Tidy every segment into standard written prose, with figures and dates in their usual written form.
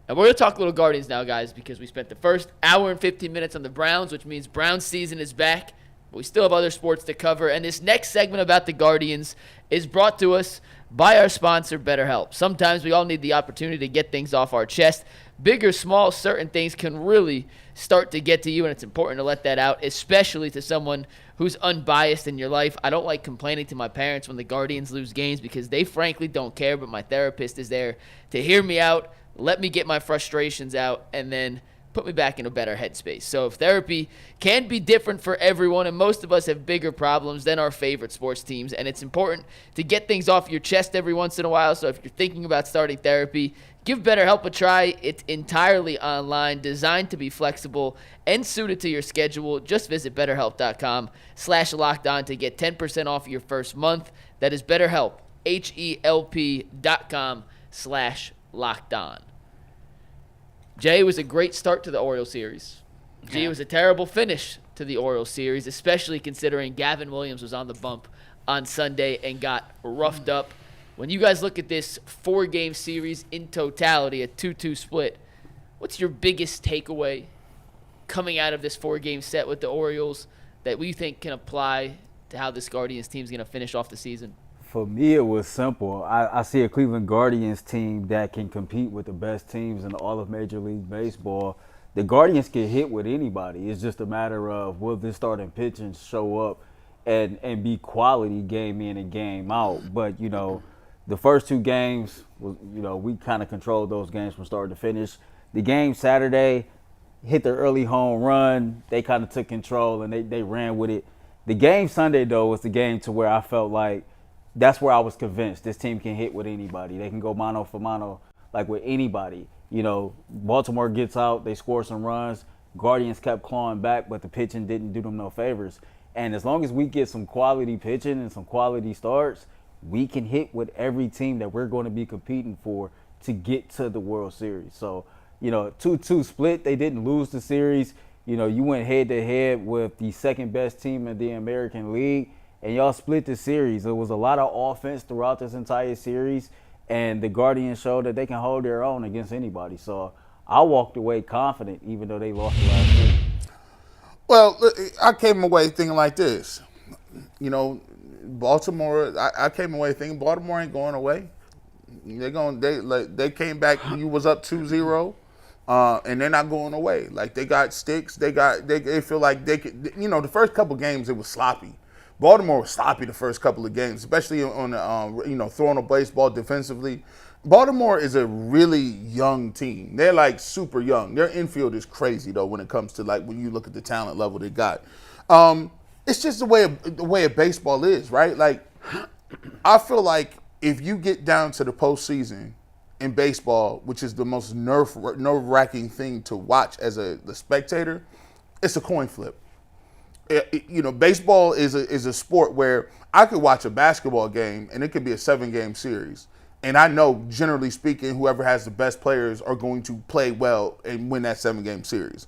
And we're going to talk a little Guardians now, guys, because we spent the first hour and 15 minutes on the Browns, which means Browns season is back. But we still have other sports to cover. And this next segment about the Guardians is brought to us by our sponsor, BetterHelp. Sometimes we all need the opportunity to get things off our chest. Big or small, certain things can really start to get to you, and it's important to let that out, especially to someone who's unbiased in your life. I don't like complaining to my parents when the Guardians lose games because they frankly don't care, but my therapist is there to hear me out, let me get my frustrations out, and then put me back in a better headspace. So if therapy can be different for everyone, and most of us have bigger problems than our favorite sports teams, and it's important to get things off your chest every once in a while. So if you're thinking about starting therapy, give BetterHelp a try. It's entirely online, designed to be flexible and suited to your schedule. Just visit BetterHelp.com/lockedon to get 10% off your first month. That is BetterHelp, HELP.com/lockedon. Jay, it was a great start to the Orioles series. It was a terrible finish to the Orioles series, especially considering Gavin Williams was on the bump on Sunday and got roughed up. When you guys look at this 4-game series in totality, a 2-2 split, what's your biggest takeaway coming out of this 4-game set with the Orioles that we think can apply to how this Guardians team is going to finish off the season? For me, it was simple. I see a Cleveland Guardians team that can compete with the best teams in all of Major League Baseball. The Guardians can hit with anybody. It's just a matter of will this starting pitching show up and be quality game in and game out. But, you know, the first 2 games, we kind of controlled those games from start to finish. The game Saturday hit their early home run. They kind of took control and they ran with it. The game Sunday, though, was the game to where I felt like that's where I was convinced this team can hit with anybody. They can go mano for mano, like with anybody. You know, Baltimore gets out, they score some runs. Guardians kept clawing back, but the pitching didn't do them no favors. And as long as we get some quality pitching and some quality starts, we can hit with every team that we're going to be competing for to get to the World Series. So, 2-2 split, they didn't lose the series. You went head-to-head with the second-best team in the American League, and y'all split the series. There was a lot of offense throughout this entire series, and the Guardians showed that they can hold their own against anybody. So I walked away confident, even though they lost the last game. Well, I came away thinking like this. Baltimore, I came away thinking Baltimore ain't going away. They came back, you was up 2-0. And they're not going away. Like, they got sticks. They feel like they could. The first couple games it was sloppy. Baltimore was sloppy the first couple of games, especially on the throwing a baseball defensively. Baltimore is a really young team. They're like super young. Their infield is crazy though when it comes to like when you look at the talent level they got. It's just the way of baseball is, right? Like, I feel like if you get down to the postseason in baseball, which is the most nerve-wracking thing to watch as the spectator, it's a coin flip. Baseball is a sport where I could watch a basketball game and it could be a 7-game series. And I know, generally speaking, whoever has the best players are going to play well and win that 7-game series.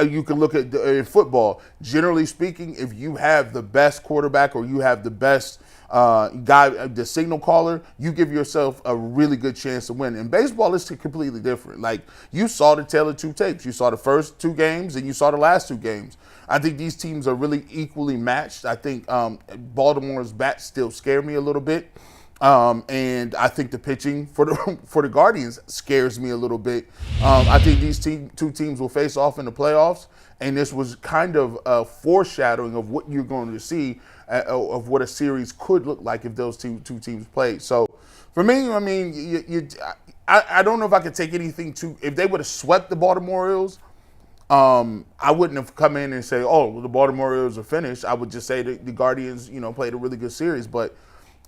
You can look at in football. Generally speaking, if you have the best quarterback or you have the best guy, the signal caller, you give yourself a really good chance to win. In baseball, it's completely different. Like, you saw the tale of 2 tapes. You saw the first 2 games and you saw the last 2 games. I think these teams are really equally matched. I think Baltimore's bats still scare me a little bit. And I think the pitching for the Guardians scares me a little bit. I think these 2 teams will face off in the playoffs, and this was kind of a foreshadowing of what you're going to see of what a series could look like if those two teams played. So for me, I mean, I don't know if I could take anything if they would have swept the Baltimore Orioles. I wouldn't have come in and say, oh, well, the Baltimore Orioles are finished. I would just say the Guardians, played a really good series. But,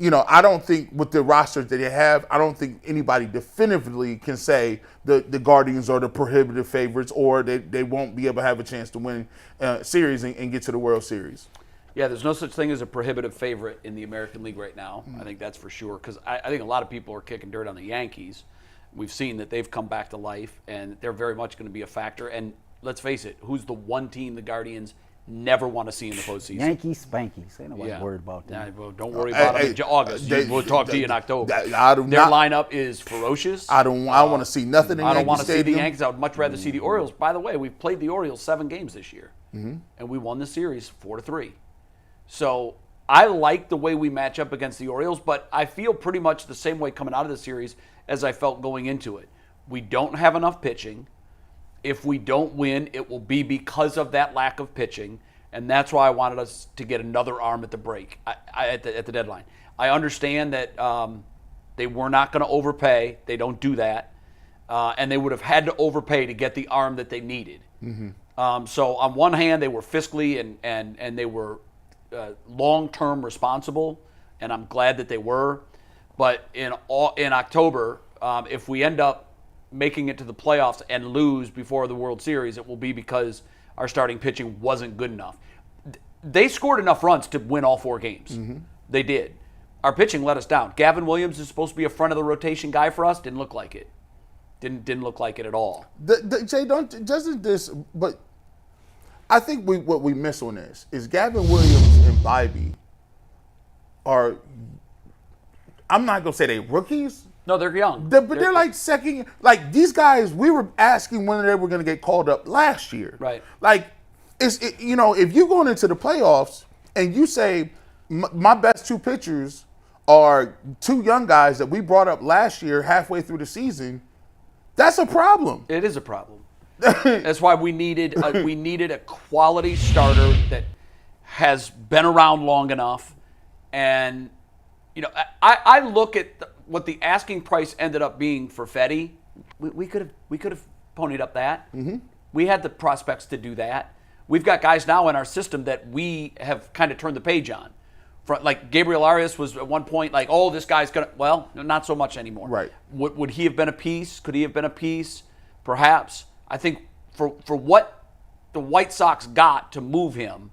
I don't think with the roster that they have, I don't think anybody definitively can say the Guardians are the prohibitive favorites or they won't be able to have a chance to win series and get to the World Series. Yeah, there's no such thing as a prohibitive favorite in the American League right now. I think that's for sure, because I think a lot of people are kicking dirt on the Yankees. We've seen that they've come back to life, and they're very much going to be a factor. And let's face it, who's the one team the Guardians never want to see in the postseason. Yankee Spankies. Ain't nobody worried about that. Yeah, well, don't worry about them in August. We'll talk to you in October. Their lineup is ferocious. I don't want to see nothing in Yankee Stadium. I don't want to see the Yankees. I would much rather see the Orioles. By the way, we've played the Orioles 7 games this year, and we won the series 4-3. So I like the way we match up against the Orioles, but I feel pretty much the same way coming out of the series as I felt going into it. We don't have enough pitching. If we don't win, it will be because of that lack of pitching, and that's why I wanted us to get another arm at the break, at the deadline. I understand that they were not going to overpay. They don't do that, and they would have had to overpay to get the arm that they needed. So on one hand, they were fiscally and they were long-term responsible, and I'm glad that they were. But in October, if we end up making it to the playoffs and lose before the World Series, it will be because our starting pitching wasn't good enough. They scored enough runs to win all 4 games. They did. Our pitching let us down. Gavin Williams is supposed to be a front of the rotation guy for us. Didn't look like it. Didn't look like it at all. Jay, doesn't this? But I think what we miss on this is Gavin Williams and Bybee are. I'm not gonna say they rookies. No, they're young. But they're like second. Like these guys, we were asking when they were going to get called up last year. Right. Like, if you're going into the playoffs and you say my best 2 pitchers are 2 young guys that we brought up last year halfway through the season, that's a problem. It is a problem. That's why we needed a quality starter that has been around long enough. And I look at what the asking price ended up being for Fedde. We could have ponied up that. We had the prospects to do that. We've got guys now in our system that we have kind of turned the page on. Like Gabriel Arias was at one point like, oh, this guy's gonna. Well, not so much anymore. Right. Would he have been a piece? Could he have been a piece? Perhaps. I think for what the White Sox got to move him,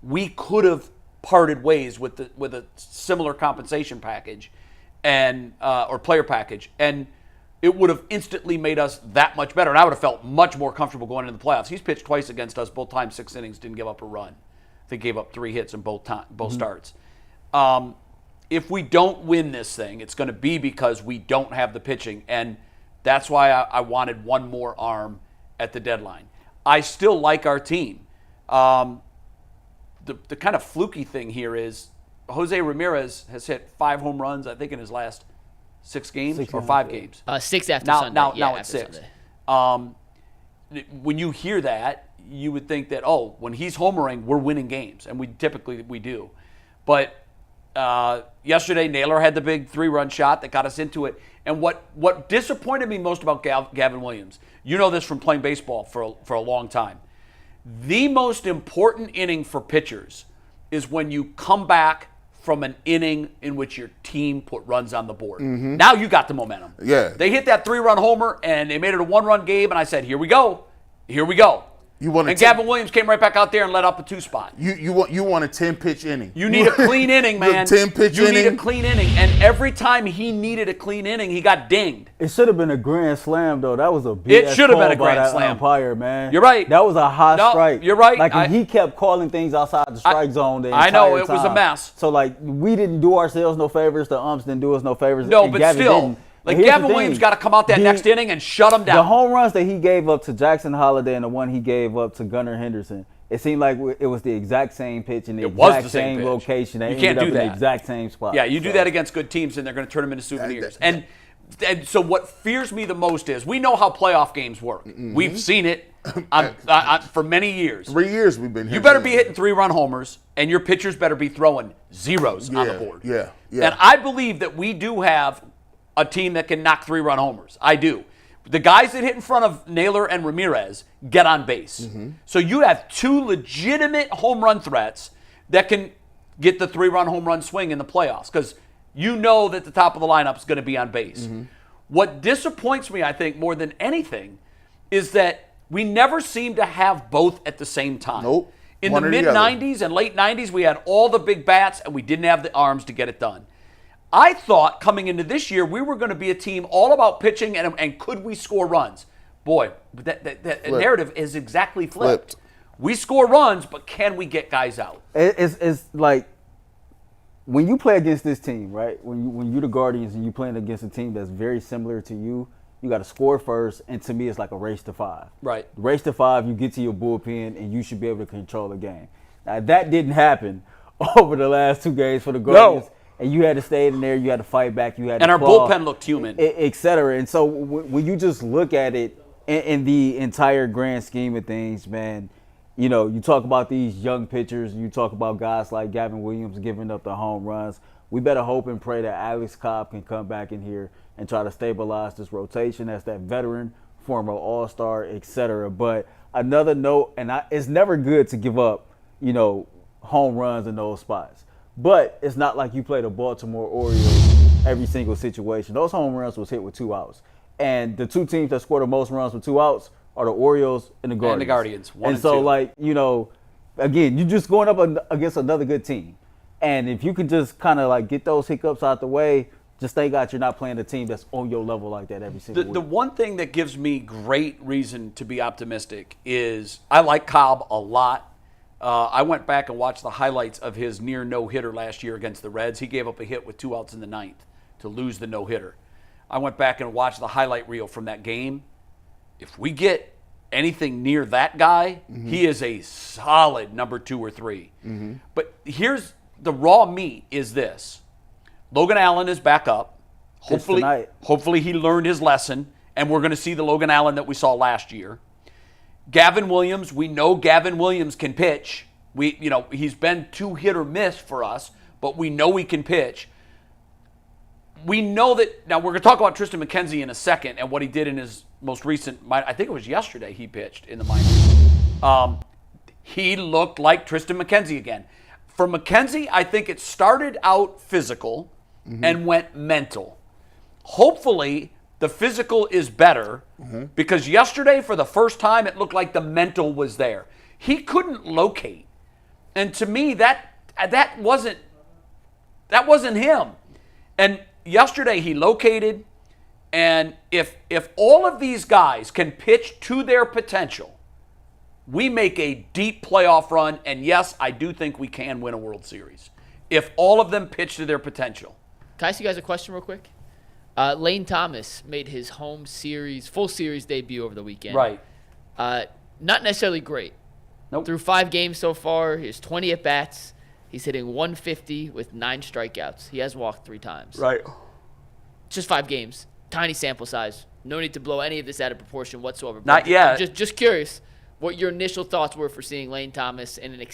we could have parted ways with a similar compensation package and or player package, and it would have instantly made us that much better. And I would have felt much more comfortable going into the playoffs. He's pitched twice against us, both times 6 innings, didn't give up a run. I think gave up 3 hits in both starts. If we don't win this thing, it's going to be because we don't have the pitching, and that's why I wanted one more arm at the deadline. I still like our team. The kind of fluky thing here is Jose Ramirez has hit 5 home runs, I think, in his last 6 games or 5 games. 6 after now, Sunday. Now it's 6. When you hear that, you would think that, when he's homering, we're winning games, and we typically do. But yesterday, Naylor had the big 3-run shot that got us into it. And what disappointed me most about Gavin Williams, you know this from playing baseball for a long time, the most important inning for pitchers is when you come back from an inning in which your team put runs on the board. Now you got the momentum. Yeah. They hit that 3-run homer, and they made it a 1-run game, and I said, here we go. Here we go. Gavin Williams came right back out there and let up a 2 spot. You want a 10-pitch inning. You need a clean inning, man. 10-pitch inning. You need a clean inning. And every time he needed a clean inning, he got dinged. It should have been a grand slam, though. That was a BS It should have been a grand by that slam. umpire, man. You're right. That was a high strike. You're right. Like, he kept calling things outside the strike zone the I entire know, it was a time. mess. So, like, we didn't do ourselves no favors. The umps didn't do us no favors. No, and but Gavin still. didn't. Like, Here's Gavin the Williams thing. got to come out that next inning and shut him down. The home runs that he gave up to Jackson Holliday and the one he gave up to Gunnar Henderson, it seemed like it was the exact same pitch in the exact same pitch. location. They You can't ended do up in that. the exact same spot. Yeah, you do that against good teams, and they're going to turn them into souvenirs. And so what fears me the most is we know how playoff games work. We've seen it for many years. 3 years we've been here. You better be hitting 3-run homers, and your pitchers better be throwing zeros on the board. Yeah. And I believe that we do have a team that can knock 3-run homers. I do. The guys that hit in front of Naylor and Ramirez get on base. So you have 2 legitimate home run threats that can get the 3-run home run swing in the playoffs because you know that the top of the lineup is going to be on base. What disappoints me, I think, more than anything is that we never seem to have both at the same time. Nope. In the mid-'90s and late 90s, we had all the big bats and we didn't have the arms to get it done. I thought coming into this year we were going to be a team all about pitching and could we score runs. Boy, that narrative is exactly flipped. We score runs, but can we get guys out? It's like when you play against this team, right? When you're the Guardians and you're playing against a team that's very similar to you, you got to score first, and to me, it's like a race to 5. Right. Race to 5, you get to your bullpen, and you should be able to control the game. Now, that didn't happen over the last 2 games for the Guardians. No. And you had to stay in there, you had to fight back, you had to And our claw, bullpen looked human. et cetera. And so when you just look at it in the entire grand scheme of things, man, you know, you talk about these young pitchers, you talk about guys like Gavin Williams giving up the home runs. We better hope and pray that Alex Cobb can come back in here and try to stabilize this rotation as that veteran, former All-Star, et cetera. But another note, and it's never good to give up, you know, home runs in those spots. But it's not like you play the Baltimore Orioles every single situation. Those home runs was hit with 2 outs. And the 2 teams that scored the most runs with 2 outs are the Orioles and the Guardians. And the Guardians, 1 and and so, 2. like, you know, again, you're just going up against another good team. And if you can just kind of, like, get those hiccups out the way, just thank God you're not playing a team that's on your level like that every single week. The one thing that gives me great reason to be optimistic is I like Cobb a lot. I went back and watched the highlights of his near no-hitter last year against the Reds. He gave up a hit with 2 outs in the 9th to lose the no-hitter. I went back and watched the highlight reel from that game. If we get anything near that guy, he is a solid number 2 or 3. But here's the raw meat is this. Logan Allen is back up. Hopefully he learned his lesson, and we're going to see the Logan Allen that we saw last year. Gavin Williams, we know Gavin Williams can pitch. He's been 2 hit or miss for us, but we know he can pitch. We know that now we're going to talk about Tristan McKenzie in a second and what he did in his most recent. I think it was yesterday he pitched in the minors. He looked like Tristan McKenzie again. For McKenzie, I think it started out physical and went mental. Hopefully, the physical is better because yesterday, for the first time, it looked like the mental was there. He couldn't locate, and to me, that wasn't him. And yesterday, he located, and if all of these guys can pitch to their potential, we make a deep playoff run. And yes, I do think we can win a World Series if all of them pitch to their potential. Can I ask you guys a question real quick? Lane Thomas made his full series debut over the weekend. Right. Not necessarily great. Nope. Through 5 games so far, he has 20 at-bats. He's hitting 150 with 9 strikeouts. He has walked 3 times. Right. Just 5 games. Tiny sample size. No need to blow any of this out of proportion whatsoever. Not yet. Just curious what your initial thoughts were for seeing Lane Thomas in an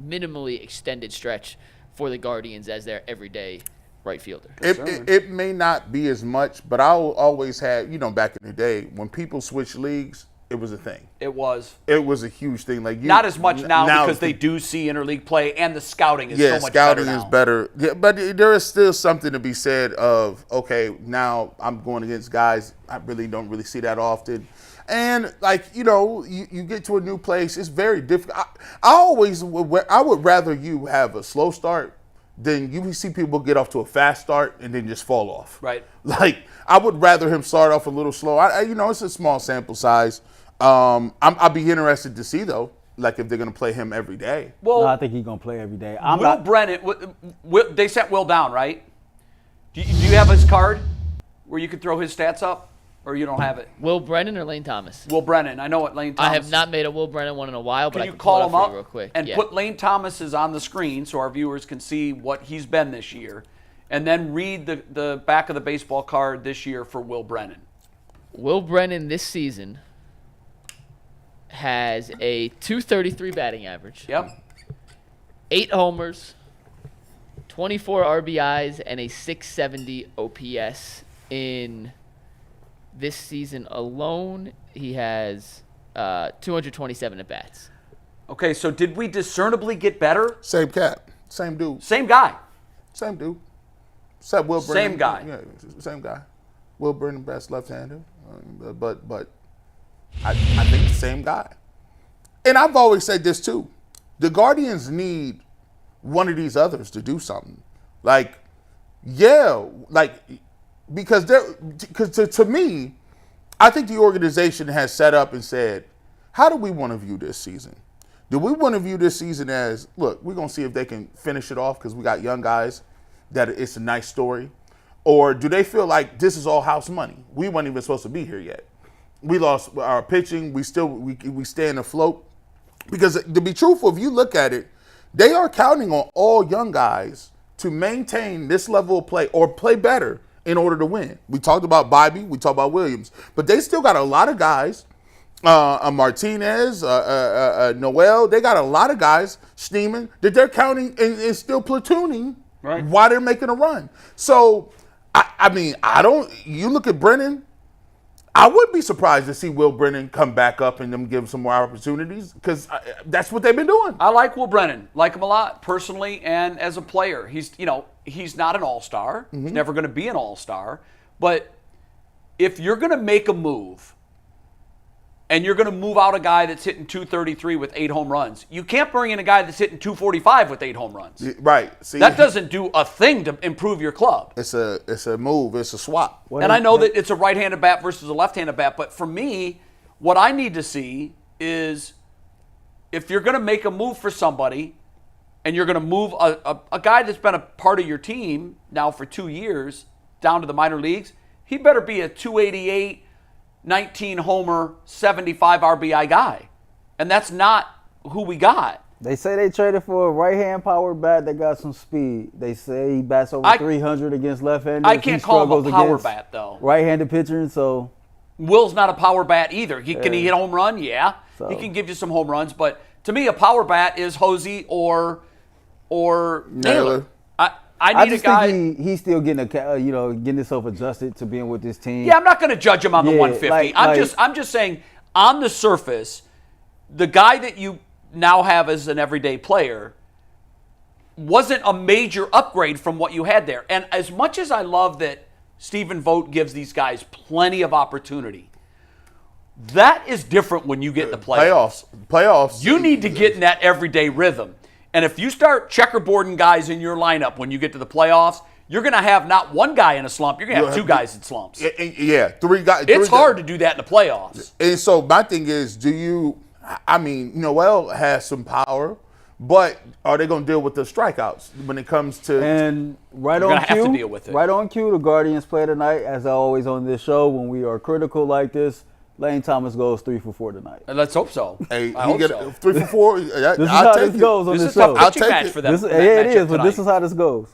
minimally extended stretch for the Guardians as their everyday right fielder. It may not be as much, but I always had, back in the day, when people switch leagues, it was a thing. It was a huge thing. Like not as much now because they do see interleague play and the scouting is so much better now. Scouting is better. Yeah, but there is still something to be said of, okay, now I'm going against guys I don't really see that often. And you get to a new place, it's very difficult. I would rather you have a slow start than you see people get off to a fast start and then just fall off. Right. Like, I would rather him start off a little slow. It's a small sample size. I'll be interested to see, though, like if they're going to play him every day. Well, no, I think he's going to play every day. Brennan, they sent Will down, right? Do you have his card where you could throw his stats up? Or you don't have it? Will Brennan or Lane Thomas? Will Brennan. I know what Lane Thomas. I have not made a Will Brennan one in a while, but I can call him up real quick and put Lane Thomas's on the screen so our viewers can see what he's been this year, and then read the back of the baseball card this year for Will Brennan. Will Brennan this season has a .233 batting average. Yep. 8 homers, 24 RBIs, and a .670 OPS in. This season alone, he has 227 at-bats. Okay, so did we discernibly get better? Same cat. Same dude. Same guy. Same dude. Except Will Brennan. Same guy. Yeah, same guy. Will Brennan, best left-hander. But I think the same guy. And I've always said this, too. The Guardians need one of these others to do something. Because to me, I think the organization has set up and said, how do we want to view this season? Do we want to view this season as, look, we're going to see if they can finish it off because we got young guys, that it's a nice story? Or do they feel like this is all house money? We weren't even supposed to be here yet. We lost our pitching. We stand afloat. Because to be truthful, if you look at it, they are counting on all young guys to maintain this level of play or play better in order to win. We talked about Bobby. We talked about Williams. But they still got a lot of guys. Martinez, Noel, they got a lot of guys steaming that they're counting and still platooning while they're making a run. So, you look at Brennan, I would be surprised to see Will Brennan come back up and them give some more opportunities because that's what they've been doing. I like Will Brennan. Like him a lot personally and as a player. He's not an all-star. He's never going to be an all-star. But if you're going to make a move and you're going to move out a guy that's hitting 233 with 8 home runs, you can't bring in a guy that's hitting 245 with 8 home runs. Right. See, that doesn't do a thing to improve your club. It's a move. It's a swap. And I know that it's a right-handed bat versus a left-handed bat, but for me, what I need to see is if you're going to make a move for somebody and you're going to move a guy that's been a part of your team now for 2 years down to the minor leagues, he better be a 288, 19 homer, 75 RBI guy. And that's not who we got. They say they traded for a right-hand power bat that got some speed. They say he bats over 300 against left-handers. I can't call him a power bat, though. Right-handed pitcher, so. Will's not a power bat either. Can he hit home run? Yeah. So. He can give you some home runs. But to me, a power bat is Hosey or Naylor. I need a guy. Think he's still getting getting himself adjusted to being with this team. Yeah, I'm not going to judge him on the 150. I'm just saying, on the surface, the guy that you now have as an everyday player wasn't a major upgrade from what you had there. And as much as I love that Stephen Vogt gives these guys plenty of opportunity, that is different when you get in the playoffs. Playoffs. You need to get in that everyday rhythm. And if you start checkerboarding guys in your lineup when you get to the playoffs, you're going to have not one guy in a slump. You're going to have 2 guys in slumps. Yeah, 3 guys. It's hard to do that in the playoffs. And so my thing is, Noel has some power, but are they going to deal with the strikeouts when it comes to? And right on cue, have to deal with it. Right on cue, the Guardians play tonight, as always on this show when we are critical like this. Lane Thomas goes 3 for 4 tonight. Let's hope so. Hey, I hope so. 3 for 4. This is how this goes on this show. This is a tough pitching match for them. It is, but this is how this goes.